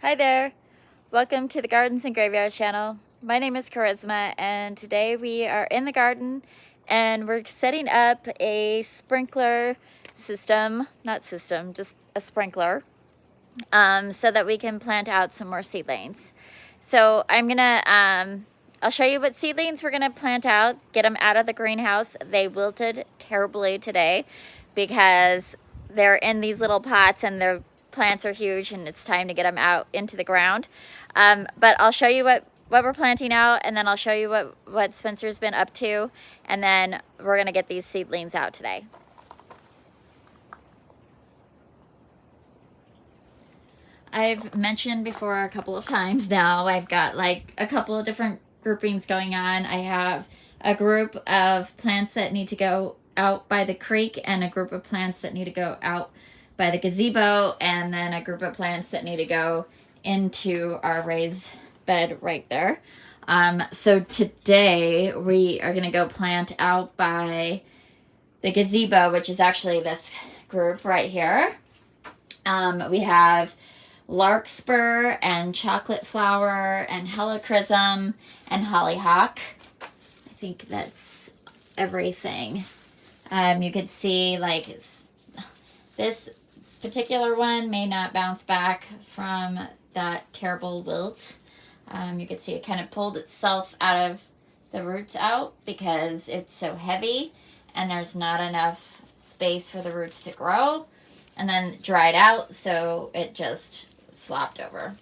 Hi there, welcome to the Gardens and Graveyard channel. My name is Charisma and today we are in the garden and we're setting up a sprinkler system, just a sprinkler, so that we can plant out some more seedlings. So I'll show you what seedlings we're gonna plant out, get them out of the greenhouse. They wilted terribly today because they're in these little pots and the plants are huge and it's time to get them out into the ground. But I'll show you what we're planting out, and then I'll show you what Spencer's been up to, and then we're gonna get these seedlings out today. I've mentioned before a couple of times now, I've got like a couple of different groupings going on. I have a group of plants that need to go out by the creek and a group of plants that need to go out by the gazebo, and then a group of plants that need to go into our raised bed right there. So today we are going to go plant out by the gazebo, which is actually this group right here. We have larkspur and chocolate flower and helichrysum and hollyhock. I think that's everything. You could see like this particular one may not bounce back from that terrible wilt. You could see it kind of pulled itself out of the roots out because it's so heavy and there's not enough space for the roots to grow, and then dried out, so it just flopped over.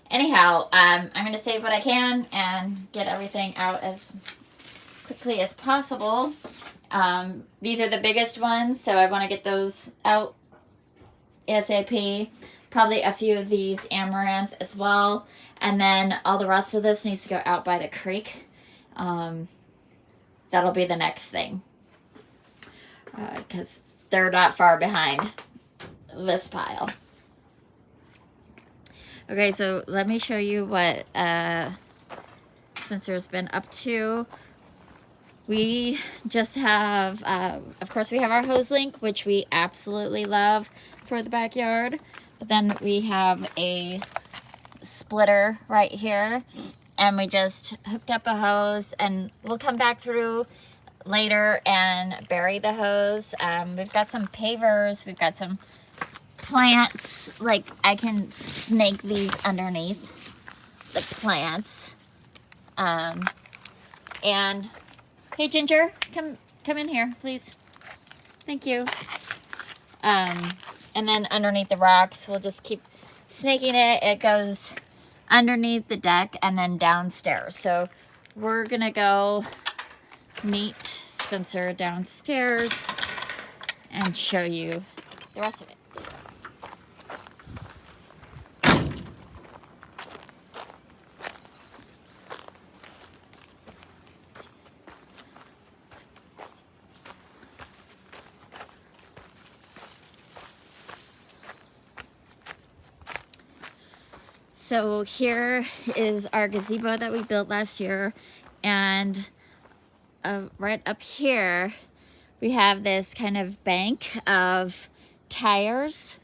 Anyhow, I'm going to save what I can and get everything out as quickly as possible. These are the biggest ones, so I want to get those out ASAP. Probably a few of these amaranth as well, and then all the rest of this needs to go out by the creek. That'll be the next thing, because they're not far behind this pile. Okay, so let me show you what Spencer's been up to. We just have, of course, we have our hose link, which we absolutely love for the backyard. But then we have a splitter right here, and we just hooked up a hose, and we'll come back through later and bury the hose. We've got some pavers, we've got some plants, like I can snake these underneath the plants. And hey Ginger, come in here, please. Thank you. And then underneath the rocks, we'll just keep snaking it. It goes underneath the deck and then downstairs. So we're gonna go meet Spencer downstairs and show you the rest of it. So here is our gazebo that we built last year, and right up here we have this kind of bank of tires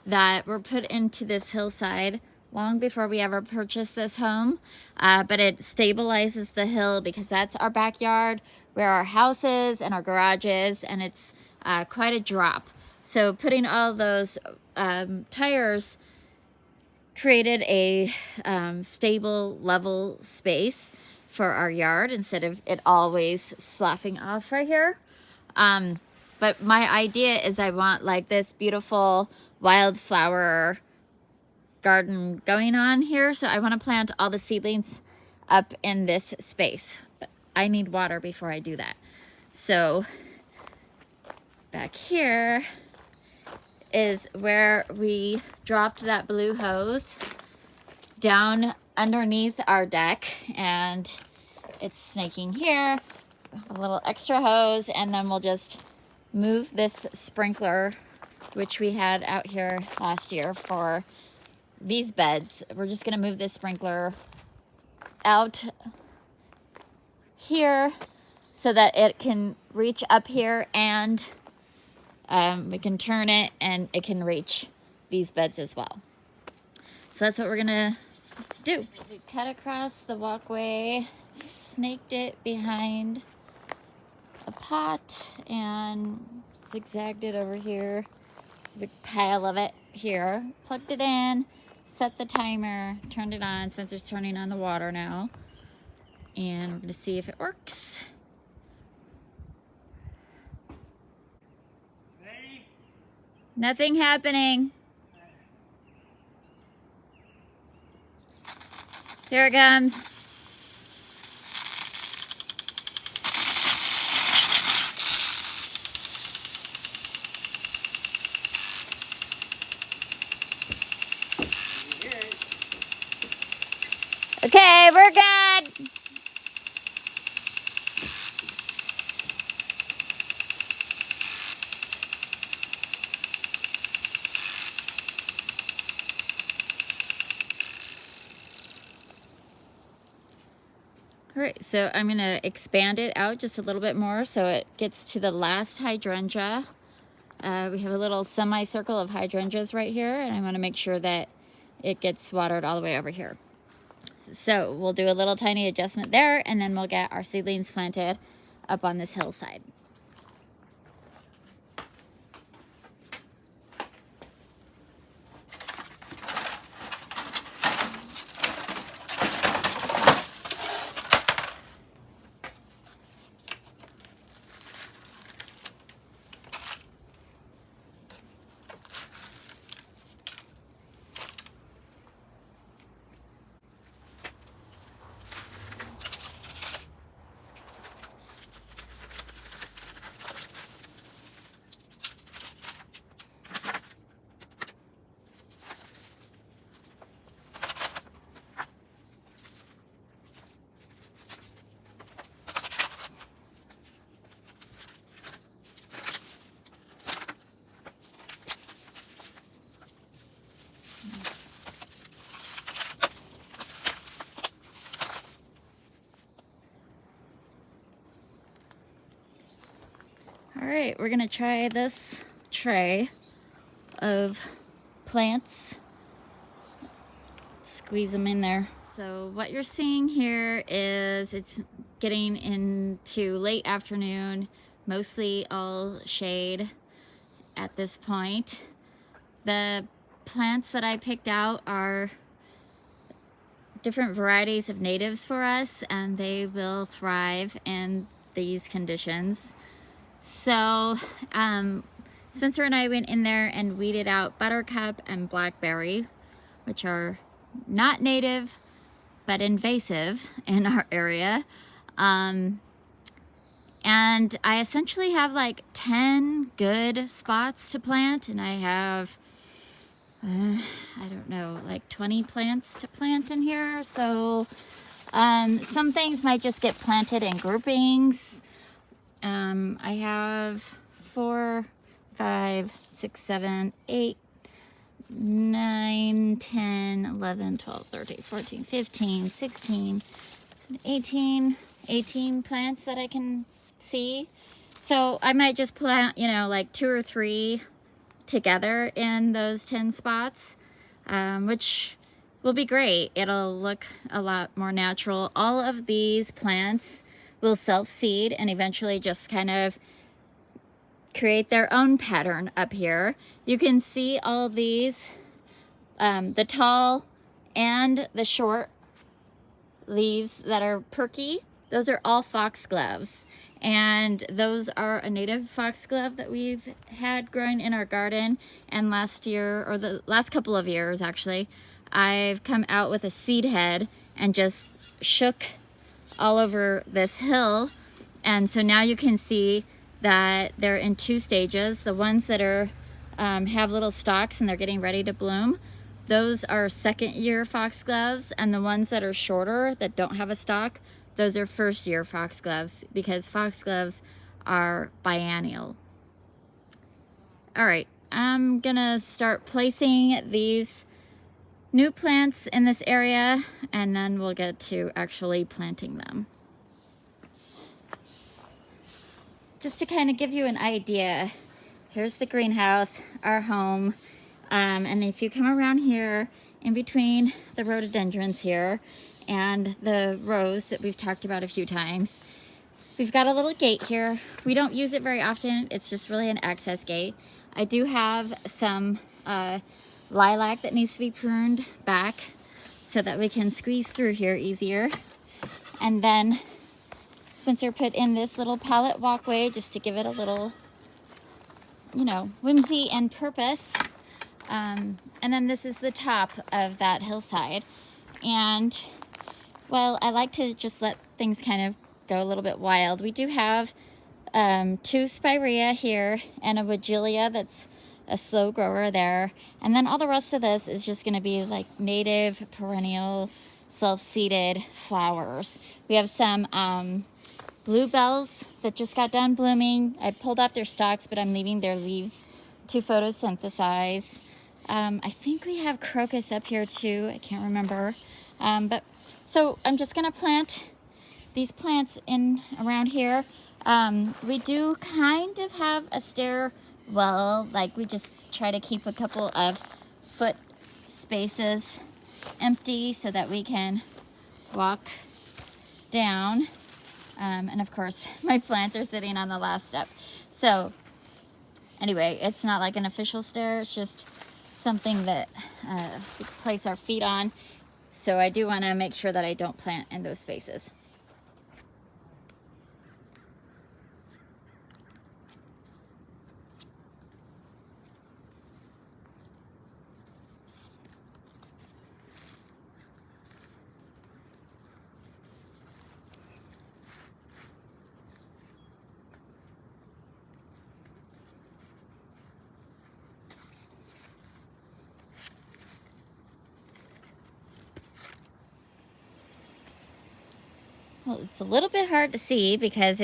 that were put into this hillside long before we ever purchased this home, but it stabilizes the hill because that's our backyard where our house is and our garage is, and it's quite a drop. So putting all those tires created a stable, level space for our yard instead of it always sloughing off right here. But my idea is I want like this beautiful wildflower garden going on here. So I want to plant all the seedlings up in this space. But I need water before I do that. So back here is where we dropped that blue hose down underneath our deck, and it's snaking here, a little extra hose, and then we'll just move this sprinkler, which we had out here last year for these beds. We're just gonna move this sprinkler out here so that it can reach up here, and we can turn it and it can reach these beds as well. So that's what we're gonna do. We cut across the walkway, snaked it behind a pot, and zigzagged it over here. There's a big pile of it here. Plugged it in, set the timer, turned it on. Spencer's turning on the water now. And we're gonna see if it works. Ready? Nothing happening. Here it comes. Okay, we're good. All right, so I'm gonna expand it out just a little bit more so it gets to the last hydrangea. We have a little semicircle of hydrangeas right here, and I wanna make sure that it gets watered all the way over here. So we'll do a little tiny adjustment there, and then we'll get our seedlings planted up on this hillside. All right, we're gonna try this tray of plants. Squeeze them in there. So what you're seeing here is it's getting into late afternoon, mostly all shade at this point. The plants that I picked out are different varieties of natives for us, and they will thrive in these conditions. So Spencer and I went in there and weeded out buttercup and blackberry, which are not native but invasive in our area. And I essentially have like 10 good spots to plant, and I have I don't know, like 20 plants to plant in here. So some things might just get planted in groupings. I have 4, 5, 6, 7, 8, 9, 10, 11, 12, 13, 14, 15, 16, 18 plants that I can see. So I might just plant, you know, like 2 or 3 together in those 10 spots, which will be great. It'll look a lot more natural. All of these plants will self-seed and eventually just kind of create their own pattern up here. You can see all of these, the tall and the short leaves that are perky. Those are all foxgloves, and those are a native foxglove that we've had growing in our garden. And last year, or the last couple of years actually, I've come out with a seed head and just shook all over this hill. And so now you can see that they're in 2 stages. The ones that are have little stalks and they're getting ready to bloom, those are 2nd year foxgloves, and the ones that are shorter that don't have a stalk, those are 1st year foxgloves, because foxgloves are biennial. All right, I'm gonna start placing these new plants in this area, and then we'll get to actually planting them. Just to kind of give you an idea, here's the greenhouse, our home, and if you come around here, in between the rhododendrons here and the rose that we've talked about a few times. We've got a little gate here. We don't use it very often. It's just really an access gate. I do have some lilac that needs to be pruned back so that we can squeeze through here easier. And then Spencer put in this little palette walkway just to give it a little, you know, whimsy and purpose. And then this is the top of that hillside. And, well, I like to just let things kind of go a little bit wild. We do have 2 spirea here and a weigela that's a slow grower there. And then all the rest of this is just going to be like native, perennial, self-seeded flowers. We have some bluebells that just got done blooming. I pulled off their stalks, but I'm leaving their leaves to photosynthesize. I think we have crocus up here too. I can't remember. But so I'm just going to plant these plants in around here. We do kind of have a stairwell, like we just try to keep a couple of foot spaces empty so that we can walk down. And of course, my plants are sitting on the last step. So anyway, it's not like an official stair, it's just something that we place our feet on. So I do want to make sure that I don't plant in those spaces. Well, it's a little bit hard to see because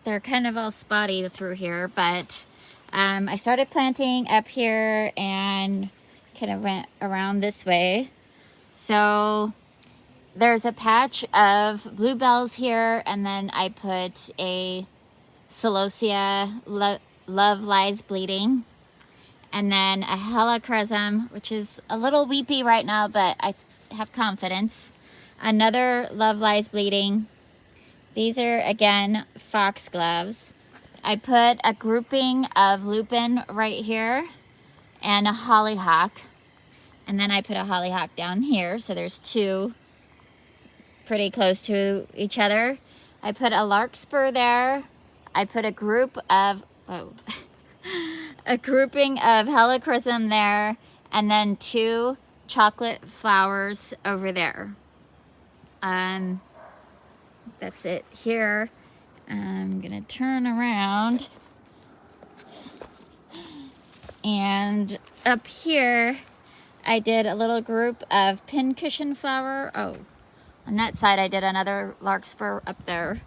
they're kind of all spotty through here, but I started planting up here and kind of went around this way. So there's a patch of bluebells here, and then I put a celosia, love lies bleeding, and then a helichrysum, which is a little weepy right now, but I have confidence. Another love lies bleeding. These are again foxgloves. I put a grouping of lupin right here and a hollyhock, and then I put a hollyhock down here, so there's 2 pretty close to each other. I put a larkspur there. I put a group of a grouping of helichrysum there, and then 2 chocolate flowers over there. That's it here. I'm gonna turn around, and up here I did a little group of pincushion flower. Oh, on that side I did another larkspur up there,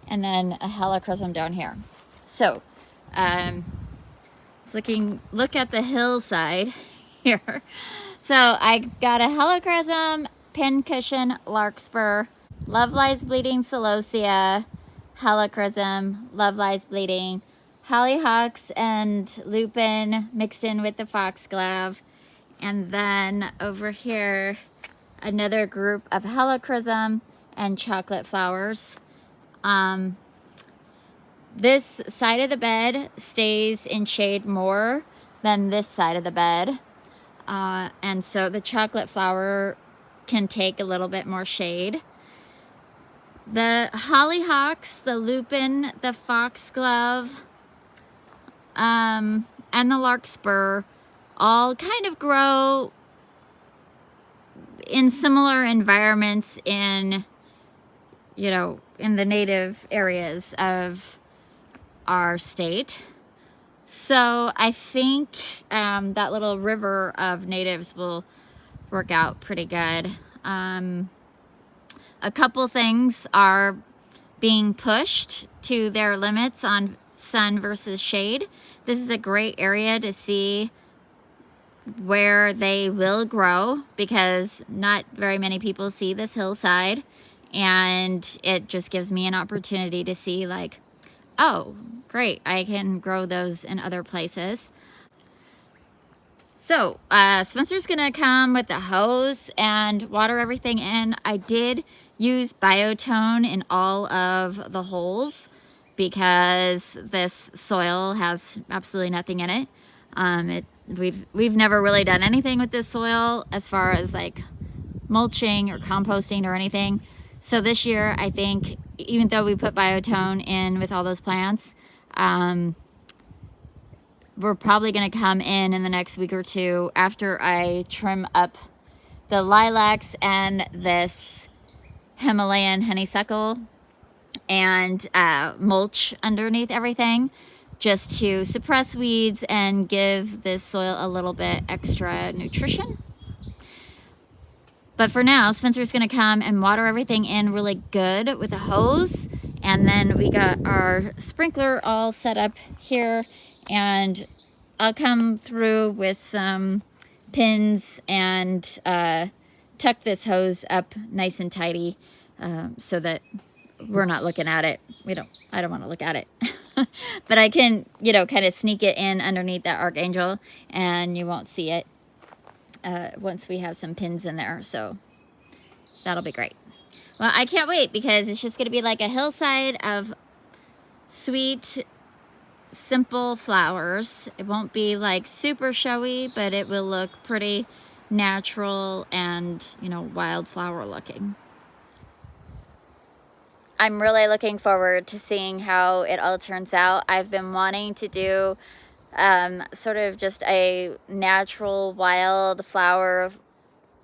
and then a helichrysum down here. So look at the hillside here. So I got a helichrysum, pincushion, larkspur, love lies bleeding, celosia, helichrysum, love lies bleeding, hollyhocks and lupin mixed in with the foxglove, and then over here another group of helichrysum and chocolate flowers. This side of the bed stays in shade more than this side of the bed, and so the chocolate flower can take a little bit more shade. The hollyhocks, the lupin, the foxglove, and the larkspur all kind of grow in similar environments in, you know, in the native areas of our state. So I think that little river of natives will work out pretty good. A couple things are being pushed to their limits on sun versus shade. This is a great area to see where they will grow because not very many people see this hillside, and it just gives me an opportunity to see like, oh, great, I can grow those in other places. So, Spencer's gonna come with the hose and water everything in. I did use biotone in all of the holes because this soil has absolutely nothing in it. We've never really done anything with this soil as far as like mulching or composting or anything. So this year, I think, even though we put biotone in with all those plants, we're probably going to come in the next week or two after I trim up the lilacs and this Himalayan honeysuckle and mulch underneath everything just to suppress weeds and give this soil a little bit extra nutrition. But for now, Spencer's going to come and water everything in really good with a hose. And then we got our sprinkler all set up here. And I'll come through with some pins and tuck this hose up nice and tidy so that we're not looking at it. I don't want to look at it. But I can, kind of sneak it in underneath that Archangel and you won't see it once we have some pins in there. So that'll be great. Well, I can't wait because it's just going to be like a hillside of sweet, simple flowers. It won't be like super showy, but it will look pretty natural and, wildflower looking. I'm really looking forward to seeing how it all turns out. I've been wanting to do sort of just a natural wildflower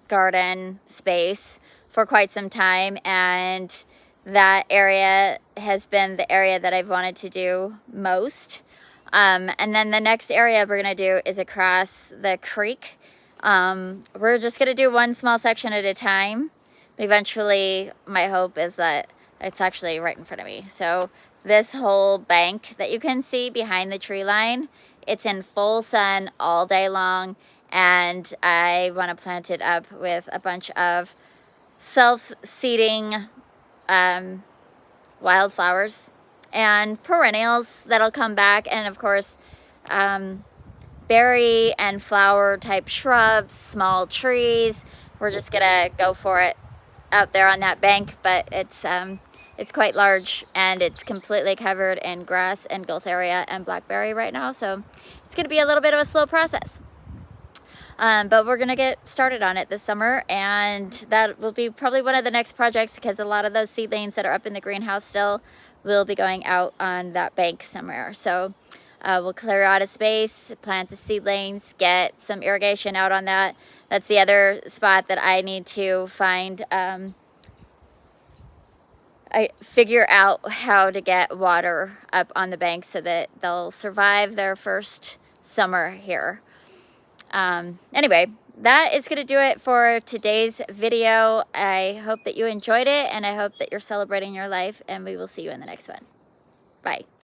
garden space for quite some time, and that area has been the area that I've wanted to do most. And then the next area we're gonna do is across the creek. We're just gonna do one small section at a time. But eventually, my hope is that it's actually right in front of me. So this whole bank that you can see behind the tree line, it's in full sun all day long, and I want to plant it up with a bunch of self-seeding wildflowers and perennials that'll come back, and of course berry and flower type shrubs, small trees. We're just gonna go for it out there on that bank, but it's quite large and it's completely covered in grass and Gualtheria and blackberry right now, so it's going to be a little bit of a slow process. But we're going to get started on it this summer, and that will be probably one of the next projects because a lot of those seedlings that are up in the greenhouse still will be going out on that bank somewhere. So we'll clear out a space, plant the seedlings, get some irrigation out on that. That's the other spot that I need to find I figure out how to get water up on the bank so that they'll survive their first summer here. Anyway, that is going to do it for today's video. I hope that you enjoyed it, and I hope that you're celebrating your life, and we will see you in the next one. Bye.